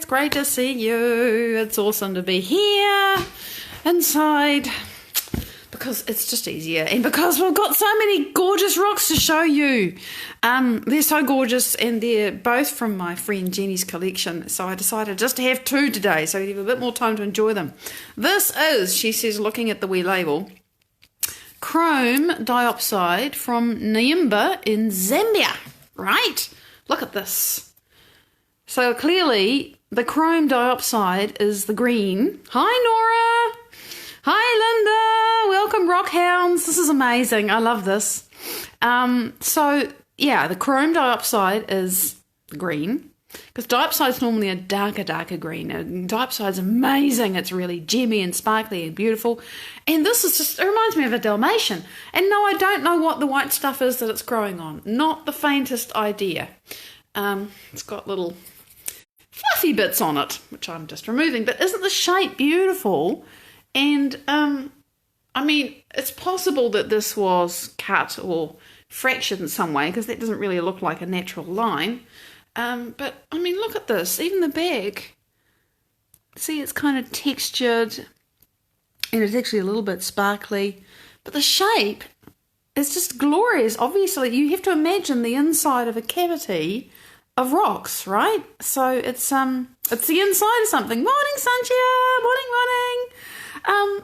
great to see you. It's awesome to be here inside because it's just easier and because we've got so many gorgeous rocks to show you. They're so gorgeous and they're both from my friend Jenny's collection, so I decided just to have two today so you have a bit more time to enjoy them. This is, she says, looking at the wee label, chrome dioxide from Niamba in Zambia, right? Look at this. So clearly the chrome dioxide is the green. Hi Nora. Hi Linda. Welcome rock hounds. This is amazing. I love this. So yeah, the chrome dioxide is green because diopside is normally a darker green. And diopside's amazing. It's really gemmy and sparkly and beautiful. And this is just, it reminds me of a Dalmatian. And no, I don't know what the white stuff is that it's growing on. Not the faintest idea. It's got little fluffy bits on it, which I'm just removing. But isn't the shape beautiful? And, I mean, it's possible that this was cut or fractured in some way because that doesn't really look like a natural line. But, I mean, look at this. Even the bag. See, it's kind of textured and it's actually a little bit sparkly. But the shape is just glorious. Obviously, you have to imagine the inside of a cavity of rocks, right? So it's the inside of something. Morning, Sanchia. Morning.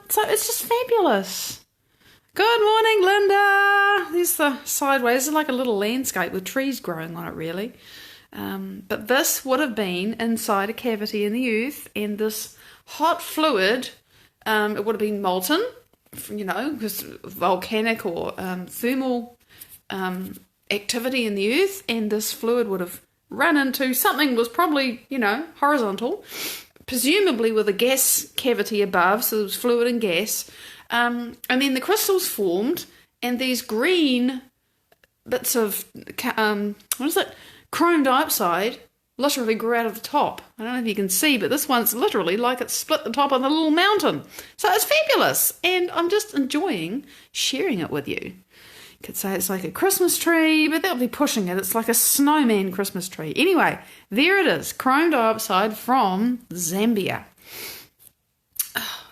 So it's just fabulous. Good morning, Linda. There's the sideways. It's like a little landscape with trees growing on it, really. But this would have been inside a cavity in the earth, and this hot fluid, it would have been molten, because volcanic or thermal activity in the earth, and this fluid would have run into something was probably, horizontal, presumably with a gas cavity above, so there was fluid and gas, and then the crystals formed, and these green bits of, chrome dioxide literally grew out of the top. I don't know if you can see, but this one's literally like it split the top of the little mountain. So it's fabulous, and I'm just enjoying sharing it with you. You could say it's like a Christmas tree, but that'll be pushing it. It's like a snowman Christmas tree. Anyway, there it is, chrome dioxide from Zambia.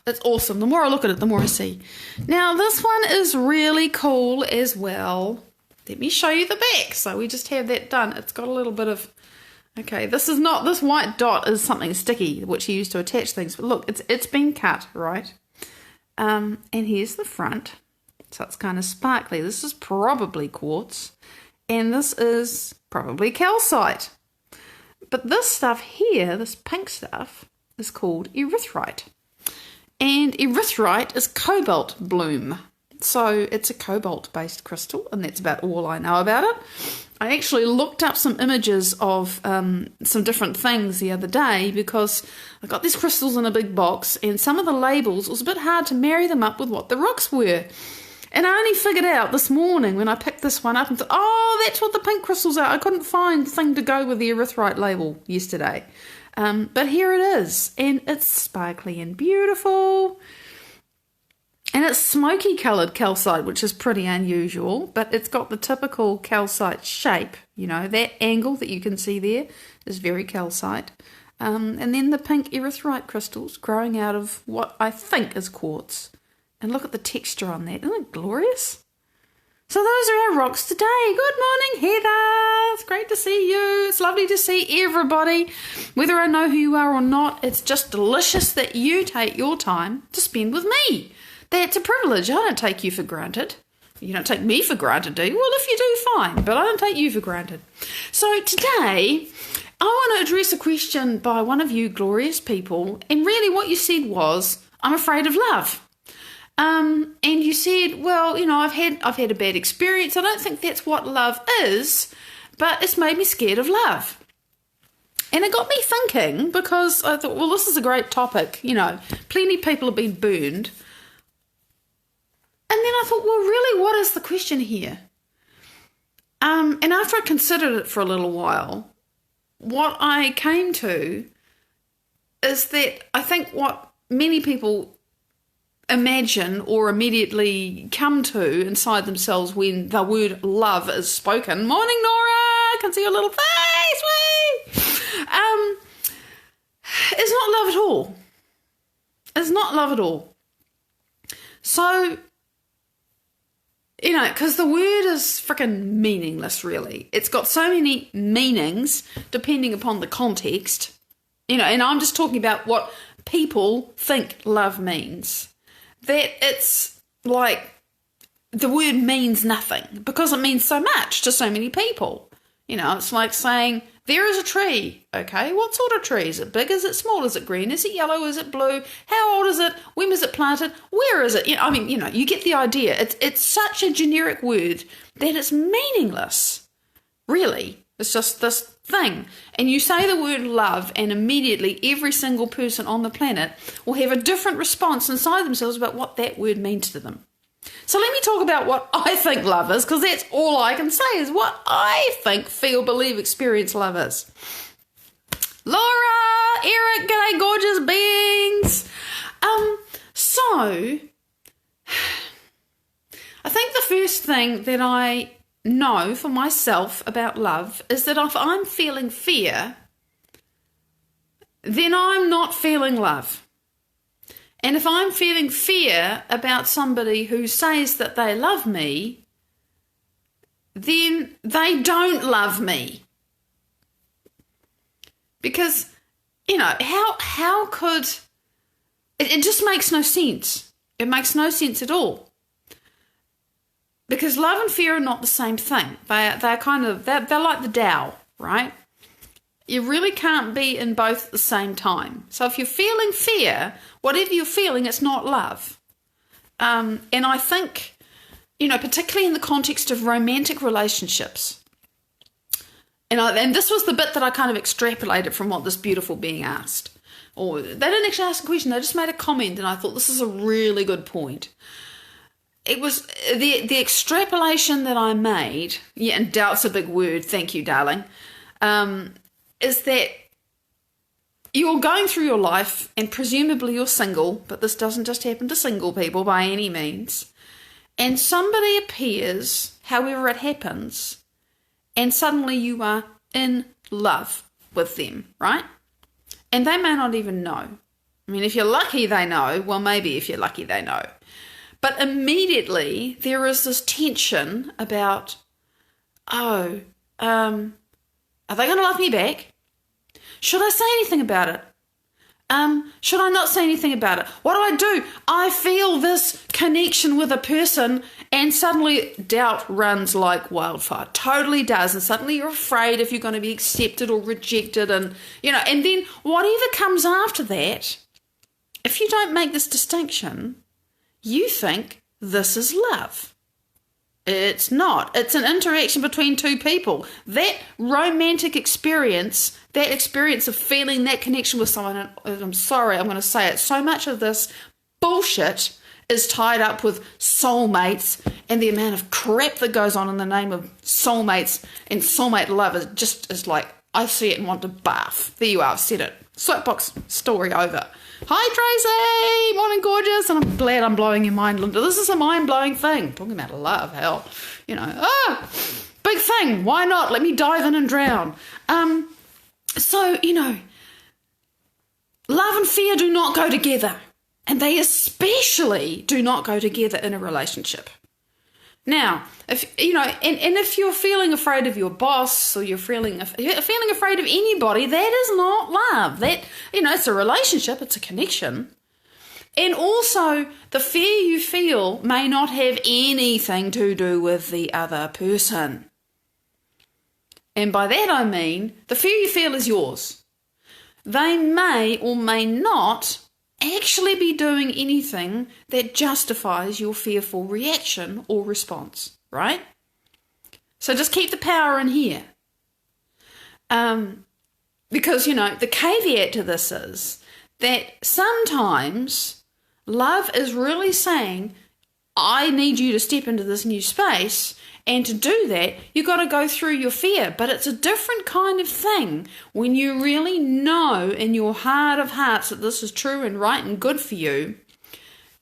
It's awesome. The more I look at it, the more I see. Now, this one is really cool as well. Let me show you the back. So we just have that done. It's got a little bit of... Okay, this white dot is something sticky, which you use to attach things. But look, it's been cut, right? And here's the front. So it's kind of sparkly. This is probably quartz. And this is probably calcite. But this stuff here, this pink stuff, is called erythrite. And erythrite is cobalt bloom. So it's a cobalt-based crystal, and that's about all I know about it. I actually looked up some images of some different things the other day because I got these crystals in a big box, and some of the labels, it was a bit hard to marry them up with what the rocks were. And I only figured out this morning when I picked this one up and thought, oh, that's what the pink crystals are. I couldn't find the thing to go with the erythrite label yesterday. But here it is, and it's sparkly and beautiful. And it's smoky coloured calcite, which is pretty unusual, but it's got the typical calcite shape. That angle that you can see there is very calcite. And then the pink erythrite crystals growing out of what I think is quartz. And look at the texture on that. Isn't it glorious? So those are our rocks today. Good morning, Heather. It's great to see you. It's lovely to see everybody. Whether I know who you are or not, it's just delicious that you take your time to spend with me. That's a privilege. I don't take you for granted. You don't take me for granted, do you? Well, if you do, fine, but I don't take you for granted. So today, I want to address a question by one of you glorious people, and really what you said was, I'm afraid of love. And you said, well, I've had a bad experience. I don't think that's what love is, but it's made me scared of love. And it got me thinking, because I thought, well, this is a great topic. Plenty of people have been burned. And then I thought, well, really, what is the question here? And after I considered it for a little while, what I came to is that I think what many people imagine or immediately come to inside themselves when the word love is spoken. Morning, Nora! I can see your little face! Wee! It's not love at all. So, because the word is freaking meaningless, really. It's got so many meanings depending upon the context, and I'm just talking about what people think love means. That it's like the word means nothing because it means so much to so many people. It's like saying, there is a tree. Okay, what sort of tree? Is it big? Is it small? Is it green? Is it yellow? Is it blue? How old is it? When was it planted? Where is it? You get the idea. It's such a generic word that it's meaningless. Really, it's just this thing. And you say the word love, and immediately every single person on the planet will have a different response inside themselves about what that word means to them. So let me talk about what I think love is, because that's all I can say is what I think, feel, believe, experience love is. Laura, Eric, g'day, gorgeous beings. So I think the first thing that I know for myself about love is that if I'm feeling fear, then I'm not feeling love. And if I'm feeling fear about somebody who says that they love me, then they don't love me. Because, how could... It just makes no sense. It makes no sense at all. Because love and fear are not the same thing. They're like the Tao, right? You really can't be in both at the same time. So if you're feeling fear, whatever you're feeling, it's not love. And I think, particularly in the context of romantic relationships, and this was the bit that I kind of extrapolated from what this beautiful being asked. Or they didn't actually ask a question, they just made a comment, and I thought this is a really good point. It was the extrapolation that I made, and doubt's a big word, thank you, darling, is that you're going through your life and presumably you're single, but this doesn't just happen to single people by any means, and somebody appears, however it happens, and suddenly you are in love with them, right? And they may not even know. I mean, if you're lucky, they know. Well, maybe if you're lucky, they know. But immediately there is this tension about, are they going to love me back? Should I say anything about it? Should I not say anything about it? What do? I feel this connection with a person, and suddenly doubt runs like wildfire. Totally does. And suddenly you're afraid if you're going to be accepted or rejected. And, and then whatever comes after that, if you don't make this distinction, you think this is love. It's not. It's an interaction between two people. That romantic experience, that experience of feeling that connection with someone, and I'm sorry, I'm going to say it, so much of this bullshit is tied up with soulmates, and the amount of crap that goes on in the name of soulmates and soulmate love is like, I see it and want to barf. There you are, I've said it. Soapbox story over. Hi Tracy, morning gorgeous, and I'm glad I'm blowing your mind, Linda. This is a mind-blowing thing. Talking about love, hell, big thing. Why not? Let me dive in and drown. So love and fear do not go together, and they especially do not go together in a relationship. Now, if if you're feeling afraid of your boss, or you're feeling afraid of anybody, that is not love. That it's a relationship, it's a connection. And also, the fear you feel may not have anything to do with the other person. And by that I mean, the fear you feel is yours. They may or may not actually be doing anything that justifies your fearful reaction or response, right? So just keep the power in here. Because, the caveat to this is that sometimes love is really saying, I need you to step into this new space, and to do that, you've got to go through your fear. But it's a different kind of thing when you really know in your heart of hearts that this is true and right and good for you.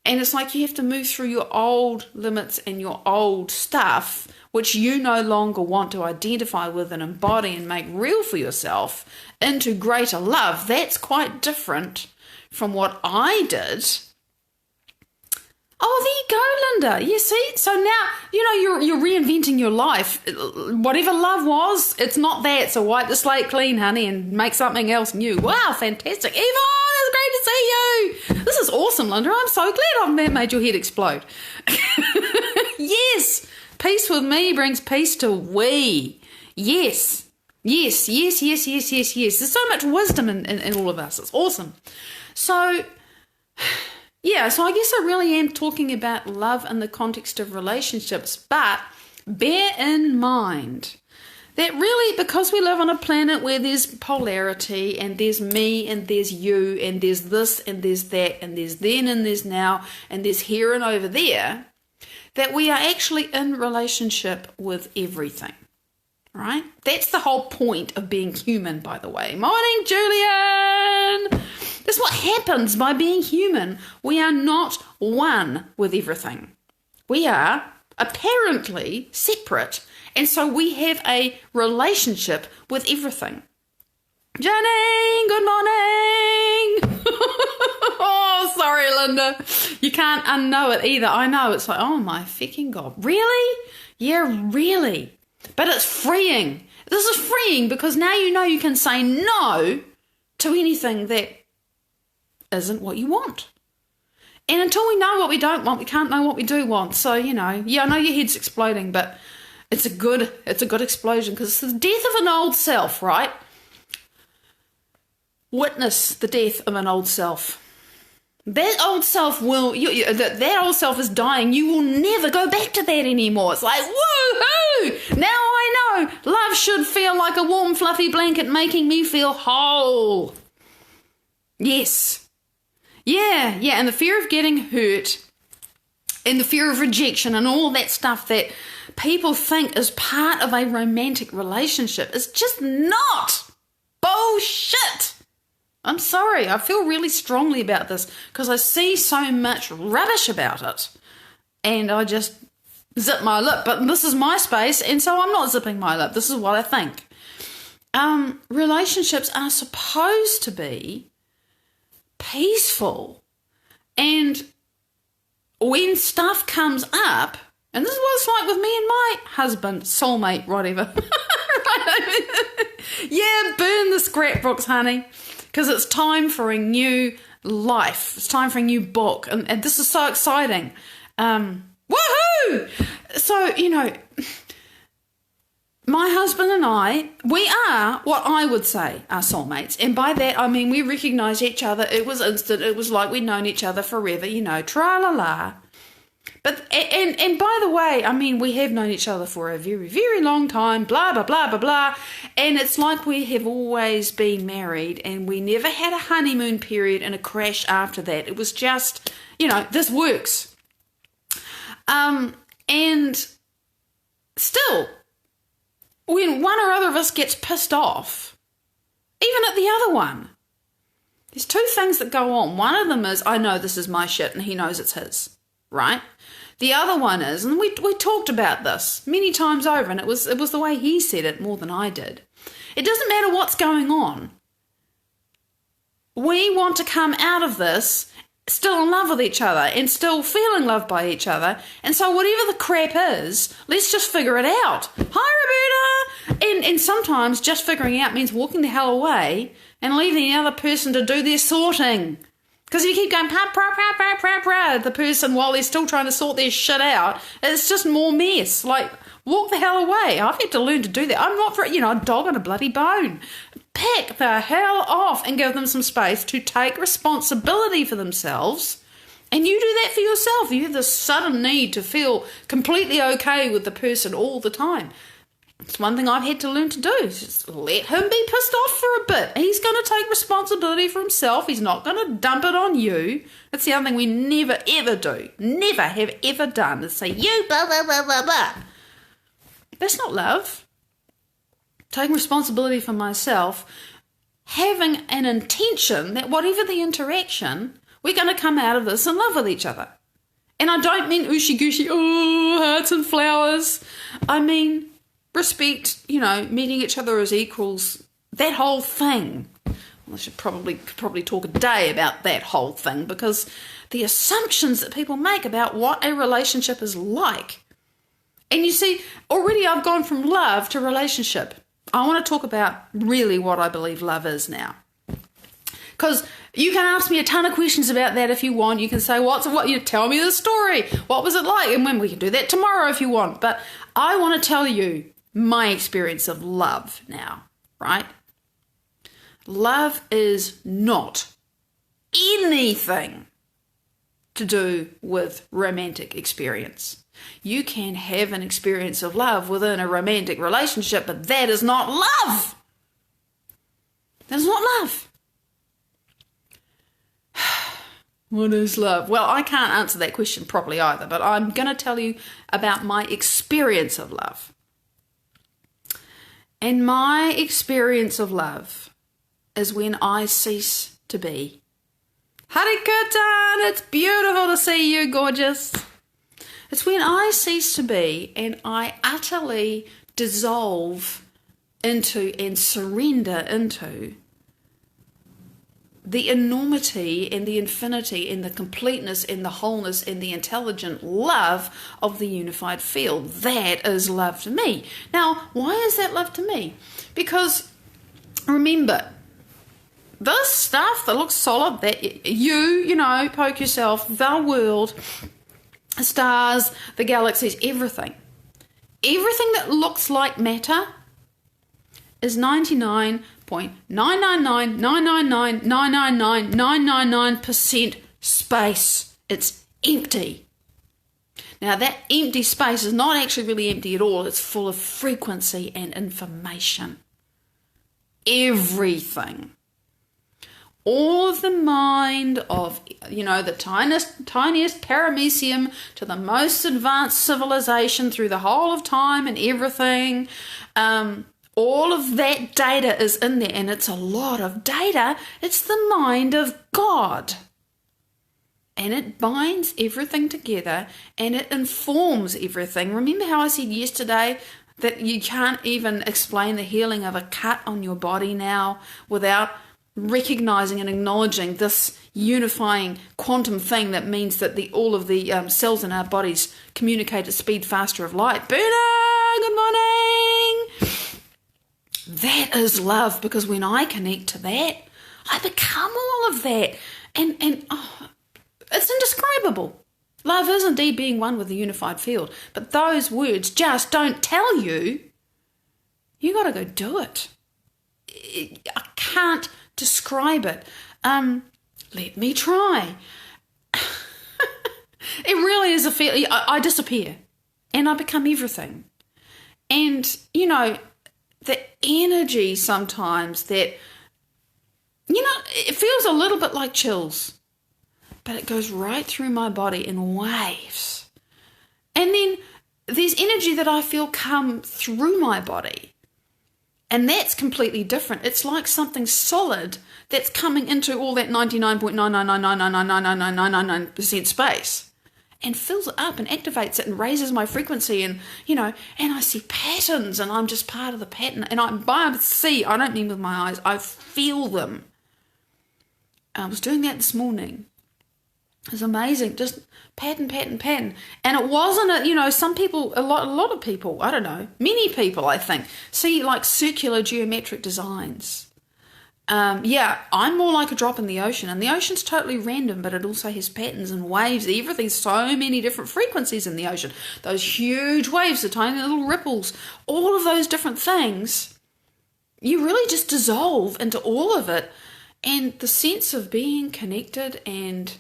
And it's like you have to move through your old limits and your old stuff, which you no longer want to identify with and embody and make real for yourself, into greater love. That's quite different from what I did. Oh, there you go, Linda. You see? So now, you're reinventing your life. Whatever love was, it's not that. So wipe the slate clean, honey, and make something else new. Wow, fantastic. Yvonne, it's great to see you. This is awesome, Linda. I'm so glad I've made your head explode. Yes, peace with me brings peace to we. Yes. Yes. There's so much wisdom in all of us. It's awesome. So... yeah, so I guess I really am talking about love in the context of relationships, but bear in mind that really, because we live on a planet where there's polarity and there's me and there's you and there's this and there's that and there's then and there's now and there's here and over there, that we are actually in relationship with everything, right? That's the whole point of being human, by the way. Morning, Julian! That's what happens by being human. We are not one with everything. We are apparently separate, and so we have a relationship with everything. Janine, good morning. Oh, sorry, Linda. You can't unknow it either. I know. It's like, oh my fucking God. Really? Yeah, really. But it's freeing. This is freeing because now you can say no to anything that isn't what you want. And until we know what we don't want, we can't know what we do want. So, yeah, I know your head's exploding, but it's a good explosion because it's the death of an old self, right? Witness the death of an old self. That old self that old self is dying. You will never go back to that anymore. It's like, woohoo! Now I know love should feel like a warm, fluffy blanket making me feel whole. Yes. Yeah, and the fear of getting hurt and the fear of rejection and all that stuff that people think is part of a romantic relationship is just not. Bullshit. I'm sorry, I feel really strongly about this because I see so much rubbish about it and I just zip my lip. But this is my space and so I'm not zipping my lip. This is what I think. Relationships are supposed to be peaceful, and when stuff comes up, and this is what it's like with me and my husband, soulmate, whatever. Yeah, burn the scrapbooks, honey, because it's time for a new life. It's time for a new book, and this is so exciting. Woohoo! So, my husband and I, we are what I would say are soulmates. And by that, I mean we recognise each other. It was instant. It was like we'd known each other forever, tra-la-la. But, and by the way, I mean, we have known each other for a very, very long time, blah, blah, blah, blah, blah. And it's like we have always been married and we never had a honeymoon period and a crash after that. It was just, this works. And still, when one or other of us gets pissed off, even at the other one, there's two things that go on. One of them is, I know this is my shit and he knows it's his, right? The other one is, and we talked about this many times over, and it was the way he said it more than I did. It doesn't matter what's going on. We want to come out of this still in love with each other and still feeling loved by each other. And so whatever the crap is, let's just figure it out. Hi, Roberta! And sometimes just figuring out means walking the hell away and leaving the other person to do their sorting. Because if you keep going, the person while they're still trying to sort their shit out, it's just more mess. Like, walk the hell away. I've had to learn to do that. I'm not for, a dog on a bloody bone. Pick the hell off and give them some space to take responsibility for themselves. And you do that for yourself. You have this sudden need to feel completely okay with the person all the time. It's one thing I've had to learn to do. Just let him be pissed off for a bit. He's going to take responsibility for himself. He's not going to dump it on you. That's the other thing we never, ever do. Never have ever done is say, you, blah, blah, blah, blah, blah. That's not love. Taking responsibility for myself, having an intention that whatever the interaction, we're going to come out of this in love with each other. And I don't mean ooshy-gooshy, hearts and flowers. I mean respect, meeting each other as equals, that whole thing. I should probably talk a day about that whole thing, because the assumptions that people make about what a relationship is like. And you see, already I've gone from love to relationship. I want to talk about really what I believe love is now. Because you can ask me a ton of questions about that if you want. You can say, you tell me the story. What was it like? And when we can do that tomorrow if you want. But I want to tell you my experience of love now, right? Love is not anything to do with romantic experience. You can have an experience of love within a romantic relationship, but that is not love. That is not love. What is love? Well, I can't answer that question properly either, but I'm going to tell you about my experience of love. And my experience of love is when I cease to be. Hari Kirtan, it's beautiful to see you, gorgeous. It's when I cease to be and I utterly dissolve into and surrender into the enormity and the infinity and the completeness and the wholeness and the intelligent love of the unified field. That is love to me. Now, why is that love to me? Because remember, this stuff that looks solid, that you know, poke yourself, the world, the stars, the galaxies, everything that looks like matter is 99.99999999999% space. It's empty. Now that empty space is not actually really empty at all. It's full of frequency and information. Everything. All of the mind of, the tiniest paramecium to the most advanced civilization through the whole of time and everything. All of that data is in there, and it's a lot of data. It's the mind of God. And it binds everything together, and it informs everything. Remember how I said yesterday that you can't even explain the healing of a cut on your body now without recognizing and acknowledging this unifying quantum thing that means that all of the cells in our bodies communicate at speed faster of light. Buna, good morning. That is love, because when I connect to that, I become all of that. And it's indescribable. Love is indeed being one with the unified field. But those words just don't tell you. You got to go do it. I can't describe it. Let me try. It really is a feeling. I disappear and I become everything. And, the energy sometimes that, it feels a little bit like chills, but it goes right through my body in waves. And then there's energy that I feel come through my body. And that's completely different. It's like something solid that's coming into all that 99.99999999999% space and fills it up and activates it and raises my frequency, and and I see patterns, and I'm just part of the pattern. And I don't mean with my eyes, I feel them. I was doing that this morning. It was amazing, just pattern. And it wasn't some people, a lot of people, I don't know, many people I think, see like circular geometric designs. I'm more like a drop in the ocean, and the ocean's totally random, but it also has patterns and waves. Everything's so many different frequencies in the ocean. Those huge waves, the tiny little ripples, all of those different things, you really just dissolve into all of it. And the sense of being connected and,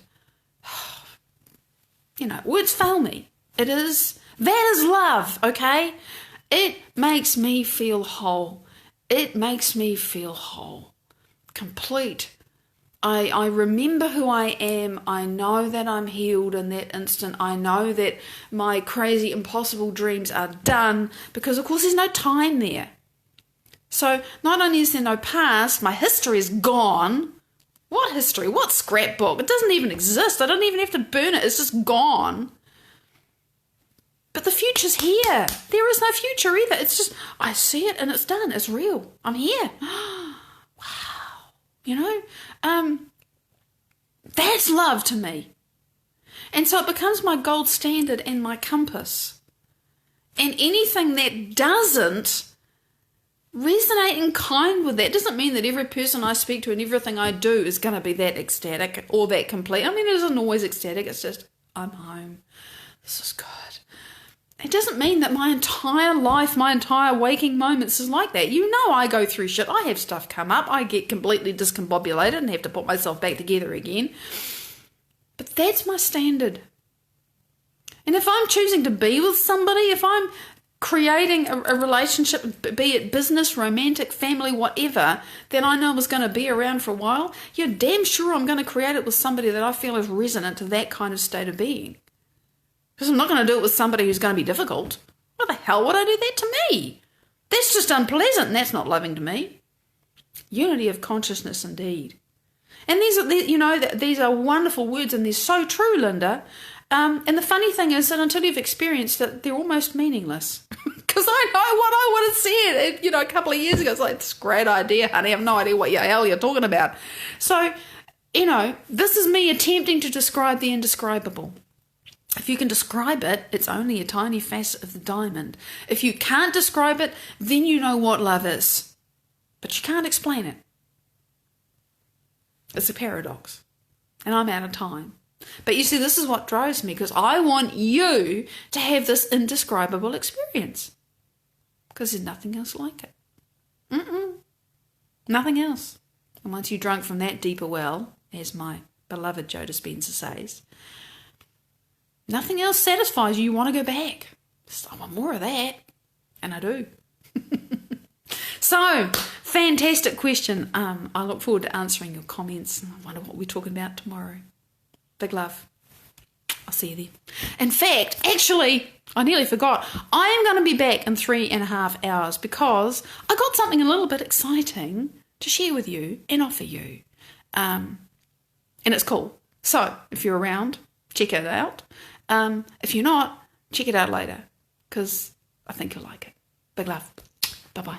words fail me. That is love, okay? It makes me feel whole. Complete. I remember who I am. I know that I'm healed in that instant. I know that my crazy, impossible dreams are done, because, of course, there's no time there. So not only is there no past, my history is gone. What history? What scrapbook? It doesn't even exist. I don't even have to burn it. It's just gone. But the future's here. There is no future either. It's just, I see it and it's done. It's real. I'm here. Wow. you know? That's love to me. And so it becomes my gold standard and my compass. And anything that doesn't resonate in kind with that doesn't mean that every person I speak to and everything I do is going to be that ecstatic or that complete. I mean, it isn't always ecstatic. It's just, I'm home. This is good. It doesn't mean that my entire life, my entire waking moments is like that. You know, I go through shit. I have stuff come up. I get completely discombobulated and have to put myself back together again. But that's my standard. And if I'm choosing to be with somebody, if I'm creating a relationship, be it business, romantic, family, whatever, that I know is going to be around for a while, you're damn sure I'm going to create it with somebody that I feel is resonant to that kind of state of being. Because I'm not going to do it with somebody who's going to be difficult. Why the hell would I do that to me? That's just unpleasant, and that's not loving to me. Unity of consciousness, indeed. And these are wonderful words, and they're so true, Linda. And the funny thing is that until you've experienced it, they're almost meaningless. Because I know what I would have said, a couple of years ago. It's like, it's a great idea, honey. I have no idea what the hell you're talking about. So, this is me attempting to describe the indescribable. If you can describe it, it's only a tiny facet of the diamond. If you can't describe it, then you know what love is. But you can't explain it. It's a paradox. And I'm out of time. But you see, this is what drives me, because I want you to have this indescribable experience. Because there's nothing else like it. Nothing else. And once you're drunk from that deeper well, as my beloved Joe Dispenza says, nothing else satisfies you. You want to go back. I want more of that. And I do. So, fantastic question. I look forward to answering your comments. I wonder what we're talking about tomorrow. Big love. I'll see you then. In fact, actually, I nearly forgot. I am going to be back in 3.5 hours because I got something a little bit exciting to share with you and offer you. And it's cool. So, if you're around, check it out. If you're not, check it out later because I think you'll like it. Big love. Bye-bye.